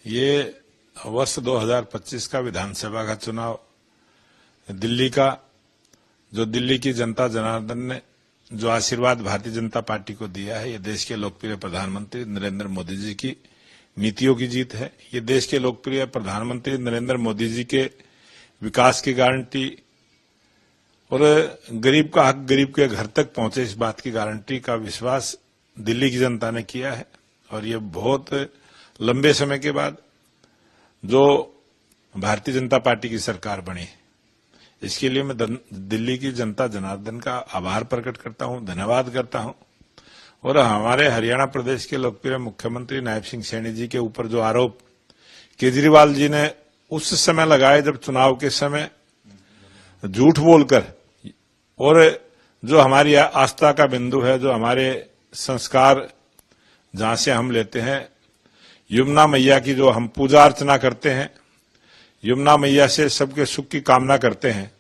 ये वर्ष 2025 का विधानसभा का चुनाव दिल्ली का, जो दिल्ली की जनता जनार्दन ने जो आशीर्वाद भारतीय जनता पार्टी को दिया है, ये देश के लोकप्रिय प्रधानमंत्री नरेंद्र मोदी जी की नीतियों की जीत है। ये देश के लोकप्रिय प्रधानमंत्री नरेंद्र मोदी जी के विकास की गारंटी और गरीब का हक गरीब के घर तक पहुंचे, इस बात की गारंटी का विश्वास दिल्ली की जनता ने किया है। और ये बहुत लंबे समय के बाद जो भारतीय जनता पार्टी की सरकार बनी है, इसके लिए मैं दिल्ली की जनता जनार्दन का आभार प्रकट करता हूं, धन्यवाद करता हूं। और हमारे हरियाणा प्रदेश के लोकप्रिय मुख्यमंत्री नायब सिंह सैनी जी के ऊपर जो आरोप केजरीवाल जी ने उस समय लगाए, जब चुनाव के समय झूठ बोलकर, और जो हमारी आस्था का बिंदु है, जो हमारे संस्कार जहां से हम लेते हैं, यमुना मैया की जो हम पूजा अर्चना करते हैं, यमुना मैया से सबके सुख की कामना करते हैं,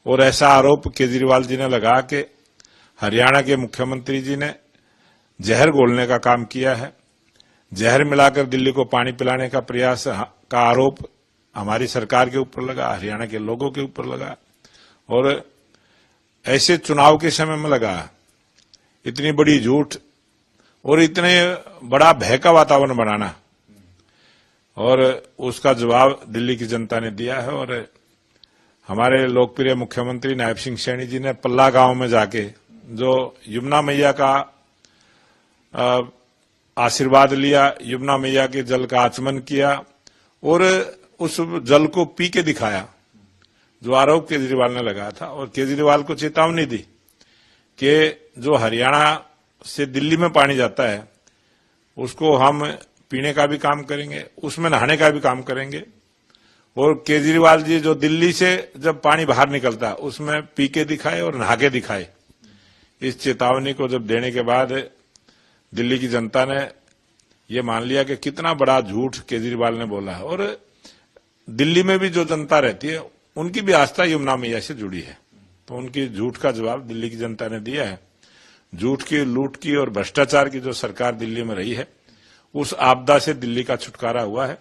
और ऐसा आरोप केजरीवाल जी ने लगा के हरियाणा के मुख्यमंत्री जी ने जहर घोलने का काम किया है। जहर मिलाकर दिल्ली को पानी पिलाने का प्रयास का आरोप हमारी सरकार के ऊपर लगा, हरियाणा के लोगों के ऊपर लगा, और ऐसे चुनाव के समय में लगा। इतनी बड़ी झूठ और इतने बड़ा भय का वातावरण बनाना, और उसका जवाब दिल्ली की जनता ने दिया है। और हमारे लोकप्रिय मुख्यमंत्री नायब सिंह सैनी जी ने पल्ला गांव में जाके जो यमुना मैया का आशीर्वाद लिया, यमुना मैया के जल का आचमन किया और उस जल को पी के दिखाया, जो आरोप केजरीवाल ने लगाया था। और केजरीवाल को चेतावनी दी कि जो हरियाणा से दिल्ली में पानी जाता है, उसको हम पीने का भी काम करेंगे, उसमें नहाने का भी काम करेंगे। और केजरीवाल जी जो दिल्ली से जब पानी बाहर निकलता है, उसमें पी के दिखाए और नहा के दिखाए। इस चेतावनी को जब देने के बाद दिल्ली की जनता ने ये मान लिया कि कितना बड़ा झूठ केजरीवाल ने बोला है। और दिल्ली में भी जो जनता रहती है, उनकी भी आस्था यमुना मैया से जुड़ी है, तो उनकी झूठ का जवाब दिल्ली की जनता ने दिया है। झूठ की, लूट की और भ्रष्टाचार की जो सरकार दिल्ली में रही है, उस आपदा से दिल्ली का छुटकारा हुआ है।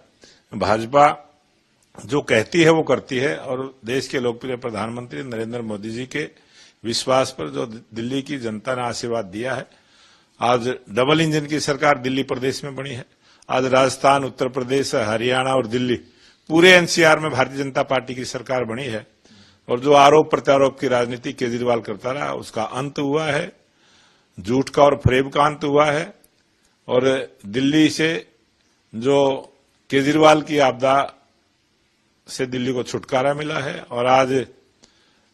भाजपा जो कहती है वो करती है, और देश के लोकप्रिय प्रधानमंत्री नरेंद्र मोदी जी के विश्वास पर जो दिल्ली की जनता ने आशीर्वाद दिया है, आज डबल इंजन की सरकार दिल्ली प्रदेश में बनी है। आज राजस्थान, उत्तर प्रदेश, हरियाणा और दिल्ली, पूरे एनसीआर में भारतीय जनता पार्टी की सरकार बनी है। और जो आरोप प्रत्यारोप की राजनीति केजरीवाल करता रहा, उसका अंत हुआ है, झूठ का और फरेब का अंत हुआ है। और दिल्ली से जो केजरीवाल की आपदा से दिल्ली को छुटकारा मिला है, और आज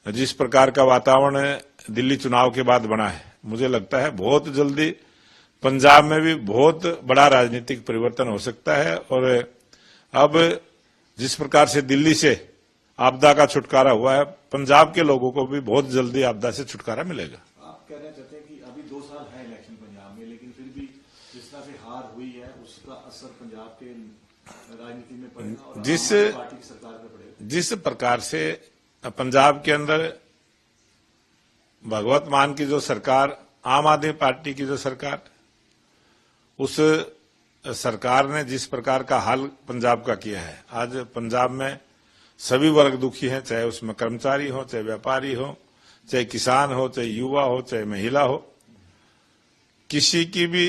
जिस प्रकार का वातावरण दिल्ली चुनाव के बाद बना है, मुझे लगता है बहुत जल्दी पंजाब में भी बहुत बड़ा राजनीतिक परिवर्तन हो सकता है। और अब जिस प्रकार से दिल्ली से आपदा का छुटकारा हुआ है, पंजाब के लोगों को भी बहुत जल्दी आपदा से छुटकारा मिलेगा। आप कहना चाहते हैं कि अभी 2 साल है इलेक्शन पंजाब में, लेकिन फिर भी जिस तरह से हार हुई है, उसका असर पंजाब के राजनीति में पड़ेगा और पार्टी की सरकार पर पड़ेगा। जिस प्रकार से पंजाब के अंदर भगवत मान की जो सरकार, आम आदमी पार्टी की जो सरकार, उस सरकार ने जिस प्रकार का हाल पंजाब का किया है, आज पंजाब में सभी वर्ग दुखी हैं, चाहे उसमें कर्मचारी हो, चाहे व्यापारी हो, चाहे किसान हो, चाहे युवा हो, चाहे महिला हो। किसी की भी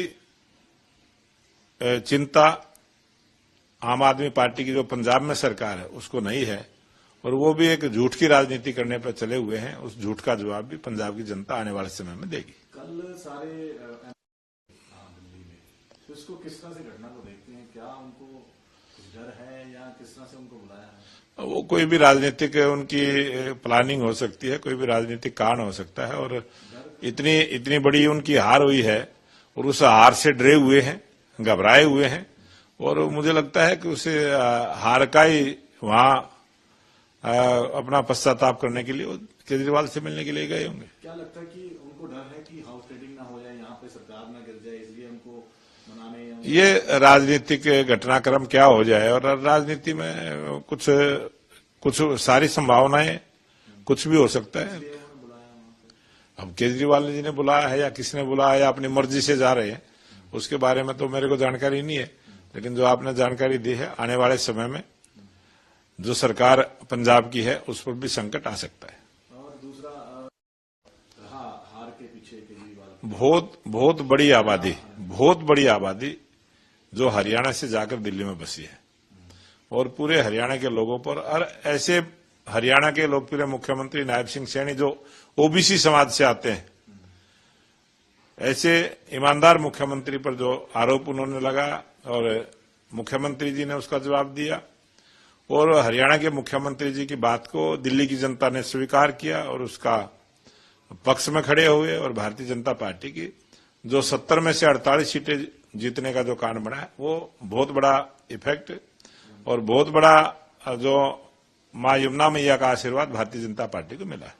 चिंता आम आदमी पार्टी की जो पंजाब में सरकार है उसको नहीं है, और वो भी एक झूठ की राजनीति करने पर चले हुए हैं। उस झूठ का जवाब भी पंजाब की जनता आने वाले समय में देगी। कल सारे दिल्ली में, तो इसको किस तरह से घटना को देखते हैं? क्या उनको कुछ डर है या किस तरह से उनको बुलाया है? वो कोई भी राजनीतिक उनकी प्लानिंग हो सकती है, कोई भी राजनीतिक कारण हो सकता है। और इतनी बड़ी उनकी हार हुई है, और उस हार से डरे हुए हैं, घबराए हुए हैं। और मुझे लगता है कि उसे हार का ही वहां अपना पश्चाताप करने के लिए केजरीवाल से मिलने के लिए गए होंगे। क्या लगता है कि उनको डर है कि हाउस ट्रेडिंग ना हो जाए, यहाँ पे सरकार ना गिर जाए, इसलिए उनको मनाने? ये राजनीतिक घटनाक्रम क्या हो जाए, और राजनीति में कुछ सारी संभावनाएं, कुछ भी हो सकता है। अब केजरीवाल जी ने बुलाया है या किसने बुलाया, या अपनी मर्जी से जा रहे हैं, उसके बारे में तो मेरे को जानकारी नहीं है। लेकिन जो आपने जानकारी दी है, आने वाले समय में जो सरकार पंजाब की है उस पर भी संकट आ सकता है। और दूसरा हार के पीछे केजरीवाल बहुत बड़ी आबादी जो हरियाणा से जाकर दिल्ली में बसी है और पूरे हरियाणा के लोगों पर, और ऐसे हरियाणा के लोकप्रिय मुख्यमंत्री नायब सिंह सैनी जो ओबीसी समाज से आते हैं, ऐसे ईमानदार मुख्यमंत्री पर जो आरोप उन्होंने लगाया और मुख्यमंत्री जी ने उसका जवाब दिया और हरियाणा के मुख्यमंत्री जी की बात को दिल्ली की जनता ने स्वीकार किया और उसका पक्ष में खड़े हुए और भारतीय जनता पार्टी की जो 70 में से 48 सीटें जीतने का जो कारण बना है, वो बहुत बड़ा इफेक्ट और बहुत बड़ा जो मां यमुना मैया का आशीर्वाद भारतीय जनता पार्टी को मिला है।